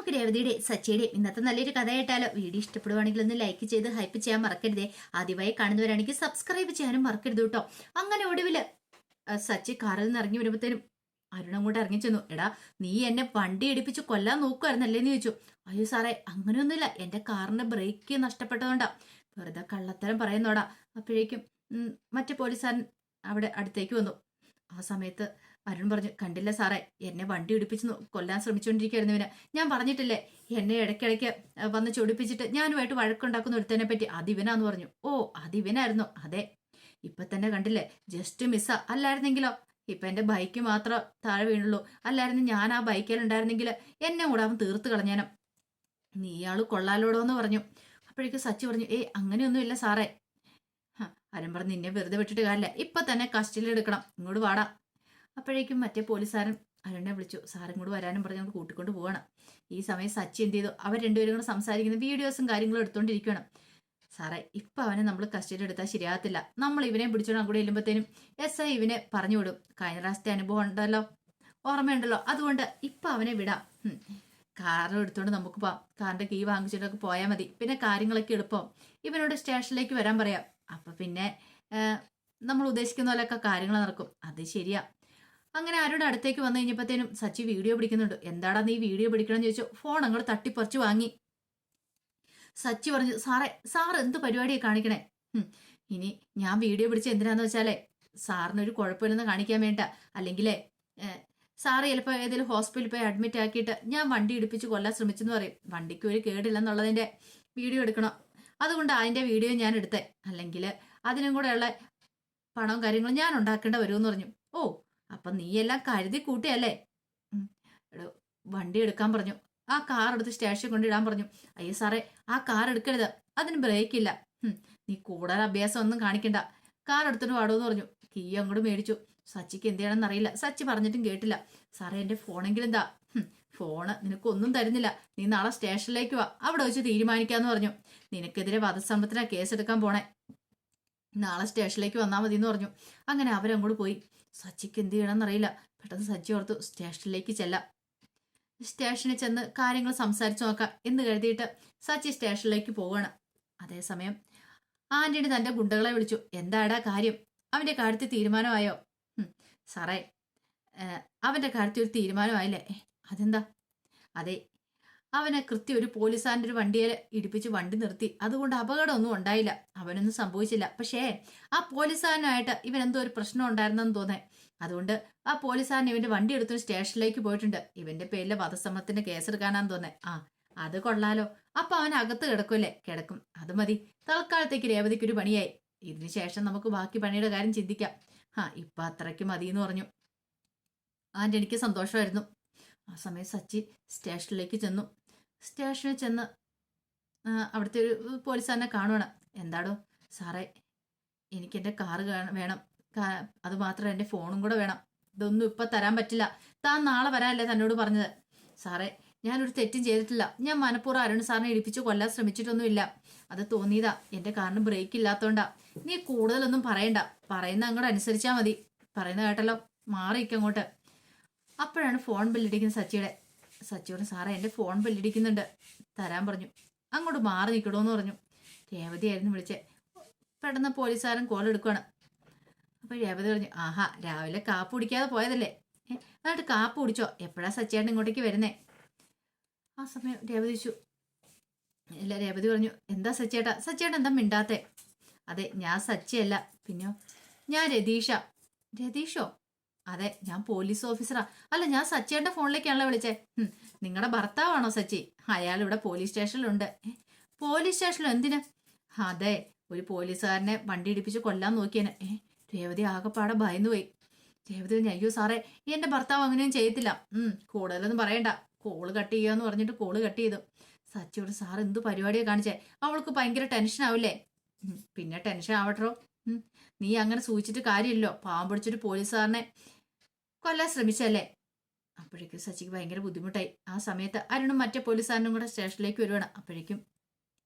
നമുക്ക് രേവതിയുടെ സച്ചിയുടെ ഇന്നത്തെ നല്ലൊരു കഥ കേട്ടാലോ? വീഡിയോ ഇഷ്ടപ്പെടുവാണെങ്കിൽ ഒന്ന് ലൈക്ക് ചെയ്ത് ഹൈപ്പ് ചെയ്യാൻ മറക്കരുതേ. ആദ്യമായി കാണുന്നവരാണെങ്കിൽ സബ്സ്ക്രൈബ് ചെയ്യാനും മറക്കരുത് കേട്ടോ. അങ്ങനെ ഒടുവില് സച്ചി കാറിൽ നിന്ന് ഇറങ്ങി വരുമ്പോഴത്തേനും അരുൺ അങ്ങോട്ട് ഇറങ്ങി ചെന്നു. എടാ, നീ എന്നെ വണ്ടി ഇടിപ്പിച്ച് കൊല്ലാൻ നോക്കുമായിരുന്നല്ലേന്ന് ചോദിച്ചു. അയ്യോ സാറേ, അങ്ങനെയൊന്നുമില്ല, എന്റെ കാറിന്റെ ബ്രേക്ക് നഷ്ടപ്പെട്ടതുകൊണ്ടാ. വെറുതെ കള്ളത്തരം പറയുന്നോടാ. അപ്പോഴേക്കും മറ്റേ പോലീസുകാരൻ അവിടെ അടുത്തേക്ക് വന്നു. ആ സമയത്ത് അരുൺ പറഞ്ഞു, കണ്ടില്ല സാറേ, എന്നെ വണ്ടി ഇടിപ്പിച്ച് കൊല്ലാൻ ശ്രമിച്ചുകൊണ്ടിരിക്കുകയായിരുന്നു ഇവന്. ഞാൻ പറഞ്ഞിട്ടില്ലേ, എന്നെ ഇടയ്ക്കിടയ്ക്ക് വന്ന് ചൊടിപ്പിച്ചിട്ട് ഞാനുമായിട്ട് വഴക്കുണ്ടാക്കുന്ന ഒരുത്തനെ പറ്റി. അതിവനാന്ന് പറഞ്ഞു. ഓ, അതിവനായിരുന്നു. അതെ, ഇപ്പൊ തന്നെ കണ്ടില്ലേ, ജസ്റ്റ് മിസ്സാ. അല്ലായിരുന്നെങ്കിലോ, ഇപ്പൊ എന്റെ ബൈക്ക് മാത്രം താഴെ വീണുള്ളൂ. അല്ലായിരുന്നു ഞാൻ ആ ബൈക്കിലുണ്ടായിരുന്നെങ്കിൽ എന്നെ കൂടെ അവൻ തീർത്ത് കളഞ്ഞാനും. നീയാള് കൊള്ളാലോടോ എന്ന് പറഞ്ഞു. അപ്പോഴേക്കും സച്ചി പറഞ്ഞു, ഏയ് അങ്ങനെയൊന്നുമില്ല സാറേ. അരുൺ പറഞ്ഞു, നിന്നെ വെറുതെ വിട്ടിട്ട് കാര്യമില്ല, ഇപ്പൊ തന്നെ കസ്റ്റഡിയിൽ എടുക്കണം, ഇങ്ങോട്ട് വാടാ. അപ്പോഴേക്കും മറ്റേ പോലീസുകാരൻ അരുണിനെ വിളിച്ചു. സാറും കൂടെ വരാനും പറഞ്ഞ് അങ്ങോട്ട് കൂട്ടിക്കൊണ്ട് പോവാണ്. ഈ സമയം സച്ചി എന്ത് ചെയ്തു, അവർ രണ്ടുപേരും കൂടെ സംസാരിക്കുന്ന വീഡിയോസും കാര്യങ്ങളും എടുത്തോണ്ടിരിക്കുകയാണ്. സാറേ, ഇപ്പൊ അവനെ നമ്മൾ കസ്റ്റഡിയിൽ എടുത്താൽ ശരിയാകത്തില്ല. നമ്മൾ ഇവനെ പിടിച്ചോണ്ട് അങ്ങോട്ട് ചെല്ലുമ്പോഴത്തേനും SI ഇവനെ പറഞ്ഞു വിടും. കഴിഞ്ഞ പ്രാവശ്യത്തെ അനുഭവം ഉണ്ടല്ലോ, ഓർമ്മയുണ്ടല്ലോ. അതുകൊണ്ട് ഇപ്പൊ അവനെ വിടാം. കാർ എടുത്തോണ്ട് നമുക്ക് പോവാം. കാറിന്റെ കീ വാങ്ങിച്ചിട്ടൊക്കെ പോയാൽ മതി. പിന്നെ കാര്യങ്ങളൊക്കെ എളുപ്പം. ഇവനോട് സ്റ്റേഷനിലേക്ക് വരാൻ പറയാം. അപ്പൊ പിന്നെ നമ്മൾ ഉദ്ദേശിക്കുന്ന പോലെയൊക്കെ കാര്യങ്ങൾ നടക്കും. അത് ശരിയാ. അങ്ങനെ ആരുടെ അടുത്തേക്ക് വന്നു കഴിഞ്ഞപ്പോഴത്തേനും സച്ചി വീഡിയോ പിടിക്കുന്നുണ്ട്. എന്താടാ നീ വീഡിയോ പിടിക്കണമെന്ന് ചോദിച്ചു. ഫോൺ അങ്ങോട്ട് തട്ടിപ്പറിച്ച് വാങ്ങി. സച്ചി പറഞ്ഞു, സാറേ, സാർ എന്ത് പരിപാടിയെ കാണിക്കണേ? ഇനി ഞാൻ വീഡിയോ പിടിച്ച് എന്തിനാന്ന് വെച്ചാലേ, സാറിനൊരു കുഴപ്പമില്ലെന്ന് കാണിക്കാൻ വേണ്ട. അല്ലെങ്കിലേ സാറ് ചിലപ്പോൾ ഏതെങ്കിലും ഹോസ്പിറ്റലിൽ പോയി അഡ്മിറ്റ് ആക്കിയിട്ട് ഞാൻ വണ്ടി ഇടിപ്പിച്ച് കൊല്ലാൻ ശ്രമിച്ചെന്ന് പറയും. വണ്ടിക്ക് ഒരു കേടില്ലെന്നുള്ളതിന്റെ വീഡിയോ എടുക്കണം. അതുകൊണ്ട് അതിന്റെ വീഡിയോ ഞാൻ എടുത്തേ. അല്ലെങ്കിൽ അതിനും കൂടെ ഉള്ള പണവും കാര്യങ്ങളും ഞാൻ ഉണ്ടാക്കേണ്ട വരുമെന്ന് പറഞ്ഞു. ഓ, അപ്പൊ നീ എല്ലാം കരുതി കൂട്ടിയല്ലേ? എടോ, വണ്ടി എടുക്കാൻ പറഞ്ഞു. ആ കാർ എടുത്ത് സ്റ്റേഷനിൽ കൊണ്ടിടാൻ പറഞ്ഞു. അയ്യോ സാറേ, ആ കാർ എടുക്കരുത്, അതിന് ബ്രേക്ക് ഇല്ല. നീ കൂടുതൽ അഭ്യാസം ഒന്നും കാണിക്കണ്ട, കാർ എടുത്തിട്ട് പാടുമെന്ന് പറഞ്ഞു. കീ അങ്ങോട്ട് മേടിച്ചു. സച്ചിക്ക് എന്ത് ചെയ്യണമെന്ന് അറിയില്ല. സച്ചി പറഞ്ഞിട്ടും കേട്ടില്ല. സാറേ, എന്റെ ഫോണെങ്കിലും എന്താ? ഫോണ് നിനക്കൊന്നും തരുന്നില്ല. നീ നാളെ സ്റ്റേഷനിലേക്ക് വാ, അവിടെ വെച്ച് തീരുമാനിക്കാന്ന് പറഞ്ഞു. നിനക്കെതിരെ വധശ്രമത്തിനാ കേസെടുക്കാൻ പോണേ. നാളെ സ്റ്റേഷനിലേക്ക് വന്നാൽ മതി എന്ന് പറഞ്ഞു. അങ്ങനെ അവരങ്ങോട്ട് പോയി. സച്ചിക്ക് എന്ത് ചെയ്യണമെന്ന് അറിയില്ല. പെട്ടെന്ന് സച്ചി ഓർത്തു, സ്റ്റേഷനിലേക്ക് ചെല്ലാം. സ്റ്റേഷനിൽ ചെന്ന് കാര്യങ്ങൾ സംസാരിച്ചു നോക്കാം എന്ന് കരുതിയിട്ട് സച്ചി സ്റ്റേഷനിലേക്ക് പോവുകയാണ്. അതേസമയം ആന്റണി തന്റെ ഗുണ്ടകളെ വിളിച്ചു. എന്താടാ കാര്യം? അവന്റെ കാര്യത്തിൽ തീരുമാനമായോ? സാറേ, അവന്റെ കാര്യത്തിൽ ഒരു തീരുമാനമായില്ലേ? അതെന്താ? അതെ, അവനെ കൃത്യം ഒരു പോലീസുകാരൻ്റെ ഒരു വണ്ടിയെ ഇടിപ്പിച്ച് വണ്ടി നിർത്തി. അതുകൊണ്ട് അപകടമൊന്നും ഉണ്ടായില്ല, അവനൊന്നും സംഭവിച്ചില്ല. പക്ഷേ ആ പോലീസുകാരനായിട്ട് ഇവൻ എന്തോ ഒരു പ്രശ്നം ഉണ്ടായിരുന്നെന്ന് തോന്നേ. അതുകൊണ്ട് ആ പോലീസുകാരൻ ഇവന്റെ വണ്ടി എടുത്തു സ്റ്റേഷനിലേക്ക് പോയിട്ടുണ്ട്. ഇവന്റെ പേരിലെ വധശ്രമത്തിന്റെ കേസെടുക്കാനാന്ന് തോന്നേ. അത് കൊള്ളാലോ. അപ്പൊ അവൻ അകത്ത് കിടക്കുമല്ലേ? കിടക്കും, അത് മതി. തൽക്കാലത്തേക്ക് രേവതിക്ക് ഒരു പണിയായി. ഇതിനു ശേഷം നമുക്ക് ബാക്കി പണിയുടെ കാര്യം ചിന്തിക്കാം. ഇപ്പൊ അത്രയ്ക്ക് മതി എന്ന് പറഞ്ഞു. ആന്റണിക്ക് സന്തോഷമായിരുന്നു. ആ സമയം സച്ചി സ്റ്റേഷനിലേക്ക് ചെന്നു. സ്റ്റേഷനിൽ ചെന്ന് അവിടുത്തെ ഒരു പോലീസുകാരനെ കാണുവാണ്. എന്താടോ? സാറേ, എനിക്ക് എൻ്റെ കാറ് വേണം, അത് മാത്രമല്ല എൻ്റെ ഫോണും കൂടെ വേണം. ഇതൊന്നും ഇപ്പം തരാൻ പറ്റില്ല. താൻ നാളെ വരാനല്ലേ തന്നോട് പറഞ്ഞത്? സാറേ, ഞാനൊരു തെറ്റും ചെയ്തിട്ടില്ല. ഞാൻ മനഃപൂർവ്വം അരുൺ സാറിനെ ഇടിപ്പിച്ച് കൊല്ലാൻ ശ്രമിച്ചിട്ടൊന്നുമില്ല. അത് തോന്നിയതാ. എൻ്റെ കാറിന് ബ്രേക്ക് ഇല്ലാത്തോണ്ടാ. നീ കൂടുതലൊന്നും പറയണ്ട, പറയുന്ന അങ്ങോട്ട് അനുസരിച്ചാൽ മതി. പറയുന്ന കേട്ടല്ലോ, മാറിയിക്കങ്ങോട്ട്. അപ്പോഴാണ് ഫോൺ ബില്ലടിക്കുന്നത് സച്ചിയുടെ. സച്ചിയോട്, സാറേ, എൻ്റെ ഫോൺ ബില്ലടിക്കുന്നുണ്ട്, തരാൻ പറഞ്ഞു. അങ്ങോട്ട് മാറി നിൽക്കണമെന്ന് പറഞ്ഞു. രേവതിയായിരുന്നു വിളിച്ചേ. പെട്ടെന്ന് പോലീസുകാരൻ കോൾ എടുക്കുകയാണ്. അപ്പൊ രേവതി പറഞ്ഞു, ആഹാ, രാവിലെ കാപ്പ് കുടിക്കാതെ പോയതല്ലേ? എന്നിട്ട് കാപ്പ് കുടിച്ചോ? എപ്പോഴാ സച്ചിയേട്ടൻ ഇങ്ങോട്ടേക്ക് വരുന്നേ? ആ സമയം രേവതി ചോദിച്ചു. ഇല്ല, രേവതി പറഞ്ഞു, എന്താ സച്ചിയേട്ടാ? സച്ചിയേട്ടൻ എന്താ മിണ്ടാത്തെ? അതെ, ഞാൻ സച്ചിയല്ല. പിന്നെയോ? ഞാൻ രതീഷ. രതീഷോ? അതെ, ഞാൻ പോലീസ് ഓഫീസറാ. അല്ല, ഞാൻ സച്ചിയുടെ ഫോണിലേക്കാണല്ലോ വിളിച്ചേ. നിങ്ങളുടെ ഭർത്താവാണോ സച്ചി? അയാൾ ഇവിടെ പോലീസ് സ്റ്റേഷനിലുണ്ട്. പോലീസ് സ്റ്റേഷനിൽ എന്തിനാ? അതെ, ഒരു പോലീസുകാരനെ വണ്ടി ഇടിപ്പിച്ച് കൊല്ലാൻ നോക്കിയേനെ. രേവതി ആകെപ്പാടെ ഭയന്നു പോയി. രേവതി പറഞ്ഞു, അയ്യോ സാറേ, എന്റെ ഭർത്താവ് അങ്ങനെയും ചെയ്യത്തില്ല. കൂടുതലൊന്നും പറയണ്ട. കോള് കട്ട് ചെയ്യാന്ന് പറഞ്ഞിട്ട് കോള് കട്ട് ചെയ്തു. സച്ചിയോട്, സാർ എന്ത് പരിപാടിയാണ് കാണിച്ചേ? അവൾക്ക് ഭയങ്കര ടെൻഷൻ ആവില്ലേ? പിന്നെ ടെൻഷൻ ആവട്ടോ. നീ അങ്ങനെ സൂചിച്ചിട്ട് കാര്യമില്ലോ. പാവം പിടിച്ചൊരു പോലീസുകാരനെ കൊല്ലാൻ ശ്രമിച്ചല്ലേ? അപ്പോഴേക്കും സച്ചിക്ക് ഭയങ്കര ബുദ്ധിമുട്ടായി. ആ സമയത്ത് അരുണും മറ്റേ പോലീസുകാരനും കൂടെ സ്റ്റേഷനിലേക്ക് വരുവാണ്. അപ്പോഴേക്കും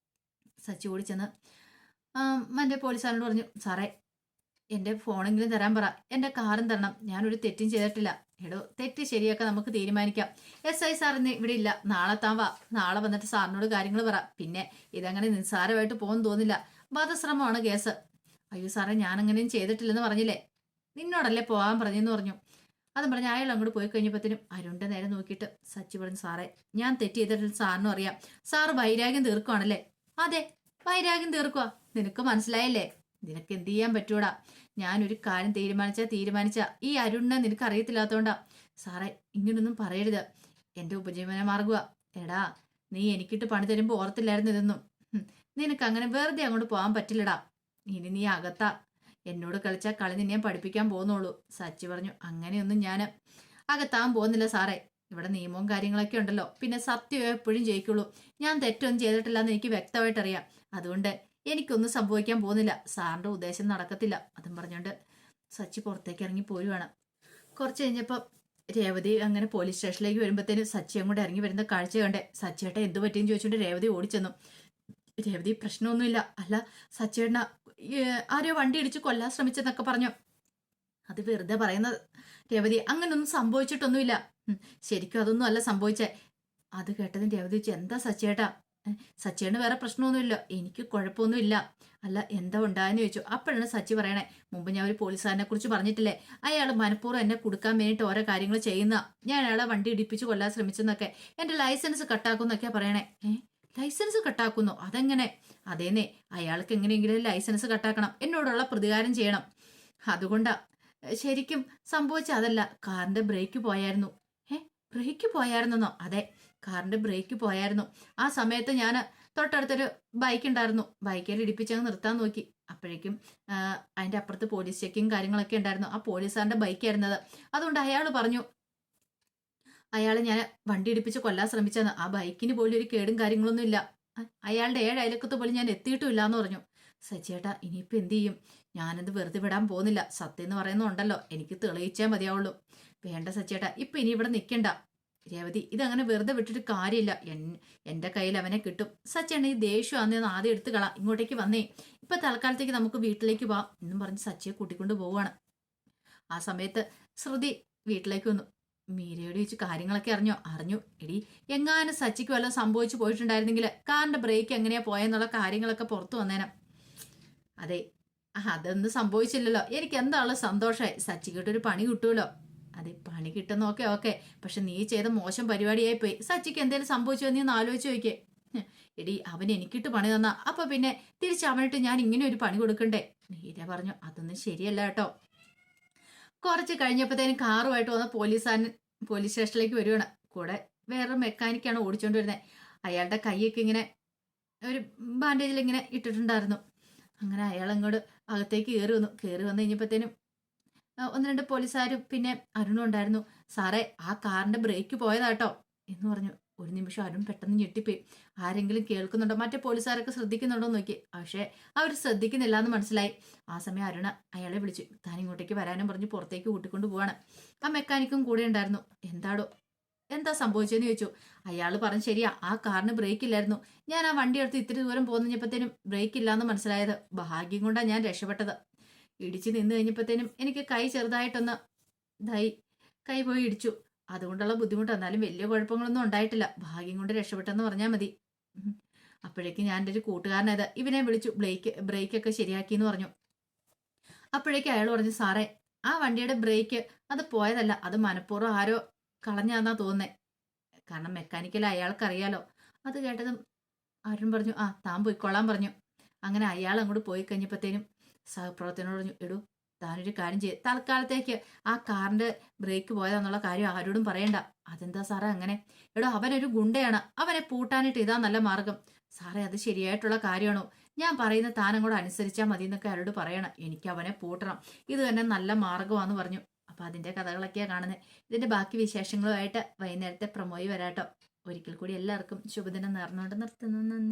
സച്ചി ഓടിച്ചെന്ന് മറ്റേ പോലീസുകാരനോട് പറഞ്ഞു, സാറേ, എന്റെ ഫോണെങ്കിലും തരാൻ പറ, എന്റെ കാറും തരണം, ഞാനൊരു തെറ്റും ചെയ്തിട്ടില്ല. എടോ, തെറ്റ് ശരിയാക്കാൻ നമുക്ക് തീരുമാനിക്കാം. SI സാർ ഇന്ന് ഇവിടെ ഇല്ല, നാളെ താൻ വാ, നാളെ വന്നിട്ട് സാറിനോട് കാര്യങ്ങൾ പറ. പിന്നെ ഇതങ്ങനെ നിസ്സാരമായിട്ട് പോകുന്നു തോന്നില്ല, വധശ്രമമാണ് കേസ്. അയ്യോ സാറേ, ഞാനങ്ങനെയും ചെയ്തിട്ടില്ലെന്ന് പറഞ്ഞില്ലേ, നിന്നോടല്ലേ പോകാൻ പറഞ്ഞെന്ന് പറഞ്ഞു. അതും പറഞ്ഞ് അയാൾ അങ്ങോട്ട് പോയി കഴിഞ്ഞപ്പോഴത്തേനും അരുണിന്റെ നേരെ നോക്കിയിട്ട് സച്ചി പറഞ്ഞു, സാറേ ഞാൻ തെറ്റ് ചെയ്തിട്ട് സാറിനും അറിയാം, സാറ് വൈരാഗ്യം തീർക്കുവാണല്ലേ. അതെ, വൈരാഗ്യം തീർക്കുക. നിനക്ക് മനസ്സിലായില്ലേ, നിനക്ക് എന്ത് ചെയ്യാൻ പറ്റൂടാ. ഞാനൊരു കാര്യം തീരുമാനിച്ച ഈ അരുണിനെ നിനക്ക് അറിയത്തില്ലാത്തോണ്ടാ. സാറേ ഇങ്ങനൊന്നും പറയരുത്, എന്റെ ഉപജീവന മാർഗുവാ. എടാ, നീ എനിക്കിട്ട് പണി തരുമ്പോ ഓർത്തില്ലായിരുന്നു ഇതൊന്നും. നിനക്ക് അങ്ങനെ വെറുതെ അങ്ങോട്ട് പോകാൻ പറ്റില്ലടാ. ഇനി നീ അകത്താ, എന്നോട് കളിച്ചാൽ കളി നിന്നെ പഠിപ്പിക്കാൻ പോകുന്നുള്ളൂ. സച്ചി പറഞ്ഞു, അങ്ങനെയൊന്നും ഞാൻ അകത്താൻ പോകുന്നില്ല സാറേ. ഇവിടെ നിയമവും കാര്യങ്ങളൊക്കെ ഉണ്ടല്ലോ, പിന്നെ സത്യം എപ്പോഴും ജയിക്കുള്ളൂ. ഞാൻ തെറ്റൊന്നും ചെയ്തിട്ടില്ലെന്ന് എനിക്ക് വ്യക്തമായിട്ട് അറിയാം. അതുകൊണ്ട് എനിക്കൊന്നും സംഭവിക്കാൻ പോകുന്നില്ല, സാറിന്റെ ഉദ്ദേശം നടക്കത്തില്ല. അതും പറഞ്ഞുകൊണ്ട് സച്ചി പുറത്തേക്ക് ഇറങ്ങി പോരുവാണ്. കുറച്ച് കഴിഞ്ഞപ്പോൾ രേവതി അങ്ങനെ പോലീസ് സ്റ്റേഷനിലേക്ക് വരുമ്പോഴത്തേനും സച്ചി അങ്ങോട്ട് ഇറങ്ങി വരുന്ന കാഴ്ച കണ്ടേ സച്ചിയേട്ട എന്ത് പറ്റിയെന്ന് ചോദിച്ചുകൊണ്ട് രേവതി ഓടിച്ചെന്നു. രേവതി പ്രശ്നമൊന്നുമില്ല, അല്ല സച്ചിയേട്ടന ആരോ വണ്ടി ഇടിച്ച് കൊല്ലാൻ ശ്രമിച്ചെന്നൊക്കെ പറഞ്ഞു. അത് വെറുതെ പറയുന്നത് രേവതി, അങ്ങനൊന്നും സംഭവിച്ചിട്ടൊന്നുമില്ല. ശരിക്കും അതൊന്നും അല്ല സംഭവിച്ചേ. അത് കേട്ടതിന് രേവതി ചോദിച്ചു, എന്താ സച്ചേട്ടാ? സച്ചേട്ടന് വേറെ പ്രശ്നമൊന്നുമില്ല, എനിക്ക് കുഴപ്പമൊന്നുമില്ല. അല്ല എന്താ ഉണ്ടായെന്ന് ചോദിച്ചു. അപ്പോഴാണ് സച്ചി പറയണേ, മുമ്പ് ഞാൻ ഒരു പോലീസുകാരനെ കുറിച്ച് പറഞ്ഞിട്ടില്ലേ, അയാൾ മനഃപൂർവ്വം എന്നെ കൊടുക്കാൻ വേണ്ടിയിട്ട് ഓരോ കാര്യങ്ങൾ ചെയ്യുന്ന, ഞാൻ അയാളെ വണ്ടി ഇടിപ്പിച്ച് കൊല്ലാൻ ശ്രമിച്ചെന്നൊക്കെ, എന്റെ ലൈസൻസ് കട്ടാക്കുന്നൊക്കെയാ പറയണേ. ലൈസൻസ് കട്ടാക്കുന്നു? അതെങ്ങനെ? അതേന്നെ, അയാൾക്ക് എങ്ങനെയെങ്കിലും ലൈസൻസ് കട്ടാക്കണം, എന്നോടുള്ള പ്രതികാരം ചെയ്യണം. അതുകൊണ്ടാ. ശരിക്കും സംഭവിച്ച അതല്ല, കാറിന്റെ ബ്രേക്ക് പോയായിരുന്നു. ബ്രേക്ക് പോയായിരുന്നോ? അതെ, കാറിന്റെ ബ്രേക്ക് പോയായിരുന്നു. ആ സമയത്ത് ഞാൻ തൊട്ടടുത്തൊരു ബൈക്ക് ഉണ്ടായിരുന്നു, ബൈക്കിൽ ഇടിപ്പിച്ചങ്ങ് നിർത്താൻ നോക്കി. അപ്പോഴേക്കും അതിന്റെ അപ്പുറത്ത് പോലീസ് ചെക്കിങ് കാര്യങ്ങളൊക്കെ ഉണ്ടായിരുന്നു. ആ പോലീസുകാരന്റെ ബൈക്കായിരുന്നത്. അതുകൊണ്ട് അയാൾ പറഞ്ഞു, അയാളെ ഞാൻ വണ്ടി ഇടിപ്പിച്ച് കൊല്ലാൻ ശ്രമിച്ചെന്ന്. ആ ബൈക്കിന് പോലും ഒരു കേടും കാര്യങ്ങളൊന്നും ഇല്ല. അയാളുടെ 7 അയലക്കത്ത് പോലും ഞാൻ എത്തിയിട്ടുമില്ല എന്ന് പറഞ്ഞു. സച്ചേട്ടാ, ഇനിയിപ്പോ എന്ത് ചെയ്യും? ഞാനത് വെറുതെ വിടാൻ പോകുന്നില്ല. സത്യം എന്ന് പറയുന്നുണ്ടല്ലോ, എനിക്ക് തെളിയിച്ചേ മതിയാവുള്ളൂ. വേണ്ട സച്ചേട്ടാ, ഇപ്പൊ ഇനി ഇവിടെ നിൽക്കണ്ട. രേവതി, ഇതങ്ങനെ വെറുതെ വിട്ടിട്ട് കാര്യമില്ല. എന്റെ കയ്യിൽ അവനെ കിട്ടും. സച്ചേട്ട, ഈ ദേഷ്യം ആദ്യം എടുത്തു കളാം, ഇങ്ങോട്ടേക്ക് വന്നേ. ഇപ്പൊ തൽക്കാലത്തേക്ക് നമുക്ക് വീട്ടിലേക്ക് പോവാം എന്നും പറഞ്ഞ് സച്ചിയെ കൂട്ടിക്കൊണ്ട് പോവാണ്. ആ സമയത്ത് ശ്രുതി വീട്ടിലേക്ക് വന്നു. മീരയോട് ചോദിച്ചു, കാര്യങ്ങളൊക്കെ അറിഞ്ഞു. എടി, എങ്ങാനും സച്ചിക്ക് വല്ലതും സംഭവിച്ചു പോയിട്ടുണ്ടായിരുന്നെങ്കിൽ കാറിന്റെ ബ്രേക്ക് എങ്ങനെയാ പോയെന്നുള്ള കാര്യങ്ങളൊക്കെ പുറത്തു വന്നേനം. അതെ, അതൊന്നും സംഭവിച്ചില്ലല്ലോ. എനിക്ക് എന്താണല്ലോ സന്തോഷമായി, സച്ചിക്കിട്ടൊരു പണി കിട്ടുമല്ലോ. അതെ, പണി കിട്ടുന്നൊക്കെ ഓക്കെ, പക്ഷെ നീ ചെയ്ത മോശം പരിപാടിയായി പോയി. സച്ചിക്ക് എന്തെങ്കിലും സംഭവിച്ചോ നീ ഒന്ന് ആലോചിച്ച് നോക്കിയേ. എടി, അവൻ എനിക്കിട്ട് പണി തന്നാ അപ്പൊ പിന്നെ തിരിച്ച് അവനിട്ട് ഞാൻ ഇങ്ങനെ ഒരു പണി കൊടുക്കണ്ടേ? മീര പറഞ്ഞു, അതൊന്നും ശരിയല്ല കേട്ടോ. കുറച്ച് കഴിഞ്ഞപ്പോഴത്തേനും കാറുമായിട്ട് വന്ന പോലീസ് സ്റ്റേഷനിലേക്ക് വരുവാണ്. കൂടെ വേറെ മെക്കാനിക്കാണ് ഓടിച്ചോണ്ട് വരുന്നത്. അയാളുടെ കൈയൊക്കെ ഇങ്ങനെ ഒരു ബാൻഡേജിൽ ഇങ്ങനെ ഇട്ടിട്ടുണ്ടായിരുന്നു. അങ്ങനെ അയാൾ അങ്ങോട്ട് അകത്തേക്ക് കയറി വന്നു കഴിഞ്ഞപ്പോഴത്തേനും 1-2 പോലീസുകാരും പിന്നെ അരുണും ഉണ്ടായിരുന്നു. സാറേ, ആ കാറിന്റെ ബ്രേക്ക് പോയതാട്ടോ എന്ന് പറഞ്ഞു. ഒരു നിമിഷം അരുൺ പെട്ടെന്ന് ഞെട്ടിപ്പോയി. ആരെങ്കിലും കേൾക്കുന്നുണ്ടോ, മറ്റേ പോലീസുകാരൊക്കെ ശ്രദ്ധിക്കുന്നുണ്ടോ നോക്കി. പക്ഷേ അവർ ശ്രദ്ധിക്കുന്നില്ല എന്ന് മനസ്സിലായി. ആ സമയം അരുണ അയാളെ വിളിച്ചു, താൻ ഇങ്ങോട്ടേക്ക് വരാനും പറഞ്ഞ് പുറത്തേക്ക് കൂട്ടിക്കൊണ്ട് പോവാണ്. ആ മെക്കാനിക്കും കൂടെ ഉണ്ടായിരുന്നു. എന്താ സംഭവിച്ചതെന്ന് ചോദിച്ചു. അയാൾ പറഞ്ഞു, ശരിയാ, ആ കാറിന് ബ്രേക്ക് ഇല്ലായിരുന്നു. ഞാൻ ആ വണ്ടി എടുത്ത് ഇത്തിരി ദൂരം പോന്നപ്പോഴത്തേനും ബ്രേക്ക് ഇല്ലാന്ന് മനസ്സിലായത്. ഭാഗ്യം കൊണ്ടാണ് ഞാൻ രക്ഷപ്പെട്ടത്. ഇടിച്ച് നിന്ന് കഴിഞ്ഞപ്പോഴത്തേനും എനിക്ക് കൈ ചെറുതായിട്ടൊന്ന് കൈ പോയി ഇടിച്ചു. അതുകൊണ്ടുള്ള ബുദ്ധിമുട്ട്. എന്നാലും വലിയ കുഴപ്പങ്ങളൊന്നും ഉണ്ടായിട്ടില്ല. ഭാഗ്യം കൊണ്ട് രക്ഷപ്പെട്ടെന്ന് പറഞ്ഞാൽ മതി. അപ്പോഴേക്കും ഞാൻ എൻ്റെ ഒരു കൂട്ടുകാരനത് ഇവനെ വിളിച്ചു, ബ്രേക്കൊക്കെ ശരിയാക്കിന്ന് പറഞ്ഞു. അപ്പോഴേക്കും അയാൾ പറഞ്ഞു, സാറേ, ആ വണ്ടിയുടെ ബ്രേക്ക് അത് പോയതല്ല, അത് മനഃപൂർവ്വം ആരോ കളഞ്ഞാന്നാ തോന്നുന്നേ. കാരണം മെക്കാനിക്കൽ അയാൾക്കറിയാലോ. അത് കേട്ടതും അരുൺ പറഞ്ഞു, താൻ പോയിക്കൊള്ളാൻ പറഞ്ഞു. അങ്ങനെ അയാൾ അങ്ങോട്ട് പോയി കഴിഞ്ഞപ്പോഴത്തേനും സഹപ്രവർത്തനോട് പറഞ്ഞു, എടൂ, താനൊരു കാര്യം ചെയ്ത് തൽക്കാലത്തേക്ക് ആ കാറിന്റെ ബ്രേക്ക് പോയതാന്നുള്ള കാര്യം ആരോടും പറയണ്ട. അതെന്താ സാറേ അങ്ങനെ? എടോ, അവനൊരു ഗുണ്ടയാണ്, അവനെ പൂട്ടാനായിട്ട് ഇതാ നല്ല മാർഗം. സാറേ, അത് ശരിയായിട്ടുള്ള കാര്യമാണോ? ഞാൻ പറയുന്ന താനും കൂടെ അനുസരിച്ചാൽ മതി എന്നൊക്കെ അവരോട് പറയണം. എനിക്ക് അവനെ പൂട്ടണം, ഇത് തന്നെ നല്ല മാർഗമാണെന്ന് പറഞ്ഞു. അപ്പൊ അതിന്റെ കഥകളൊക്കെയാണ് കാണുന്നത്. ഇതിന്റെ ബാക്കി വിശേഷങ്ങളുമായിട്ട് വൈകുന്നേരത്തെ പ്രൊമോയി വരാട്ടോ. ഒരിക്കൽ കൂടി എല്ലാവർക്കും ശുഭദിനം നേർന്നുകൊണ്ട് നിർത്തുന്നു. നന്ദി.